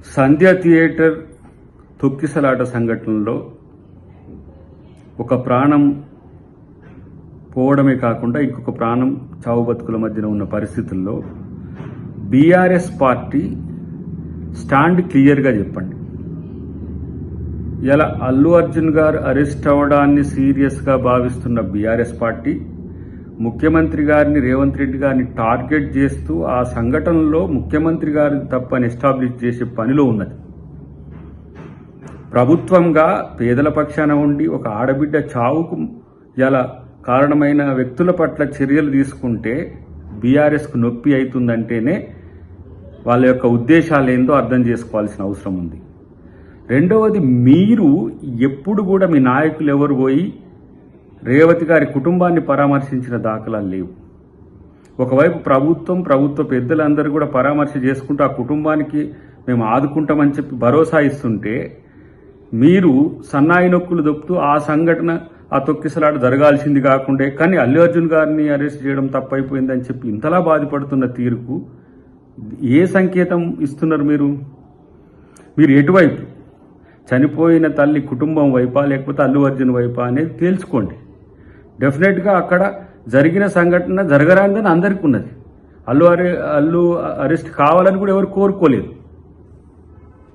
సంధ్య theatre తొక్కిసలాట సంఘటనలో ఒక ప్రాణం పోవడమే కాకుండా ఇంకొక ప్రాణం చావు బతుకుల మధ్యన ఉన్న పరిస్థితుల్లో బీఆర్ఎస్ పార్టీ స్టాండ్ క్లియర్గా చెప్పండి. ఇలా అల్లు అర్జున్ గారు అరెస్ట్ అవ్వడాన్ని సీరియస్గా భావిస్తున్న బీఆర్ఎస్ పార్టీ ముఖ్యమంత్రి గారిని, రేవంత్ రెడ్డి గారిని టార్గెట్ చేస్తూ ఆ సంఘటనలో ముఖ్యమంత్రి గారిని తప్పని ఎస్టాబ్లిష్ చేసే పనిలో ఉన్నది. ప్రభుత్వంగా పేదల పక్షాన ఉండి ఒక ఆడబిడ్డ చావుకు ఇలా కారణమైన వ్యక్తుల పట్ల చర్యలు తీసుకుంటే బీఆర్ఎస్కు నొప్పి అవుతుందంటేనే వాళ్ళ యొక్క ఉద్దేశాలు ఏందో అర్థం చేసుకోవాల్సిన అవసరం ఉంది. రెండవది, మీరు ఎప్పుడు కూడా మీ నాయకులు ఎవరు పోయి రేవతి గారి కుటుంబాన్ని పరామర్శించిన దాఖలాలు లేవు. ఒకవైపు ప్రభుత్వ పెద్దలందరూ కూడా పరామర్శ చేసుకుంటూ ఆ కుటుంబానికి మేము ఆదుకుంటామని చెప్పి భరోసా ఇస్తుంటే మీరు సన్నాయి నొక్కులు దొప్పుతూ ఆ సంఘటన, ఆ తొక్కిసలాట జరగాల్సింది కాకుండా కానీ అల్లు అర్జున్ గారిని అరెస్ట్ చేయడం తప్పైపోయిందని చెప్పి ఇంతలా బాధపడుతున్న తీరుకు ఏ సంకేతం ఇస్తున్నారు? మీరు ఎటువైపు? చనిపోయిన తల్లి కుటుంబం వైపా లేకపోతే అల్లు అర్జున్ వైపా అనేది తేల్చుకోండి. డెఫినెట్గా అక్కడ జరిగిన సంఘటన జరగరాందని అందరికీ ఉన్నది. అల్లు అరెస్ట్ కావాలని కూడా ఎవరు కోరుకోలేదు.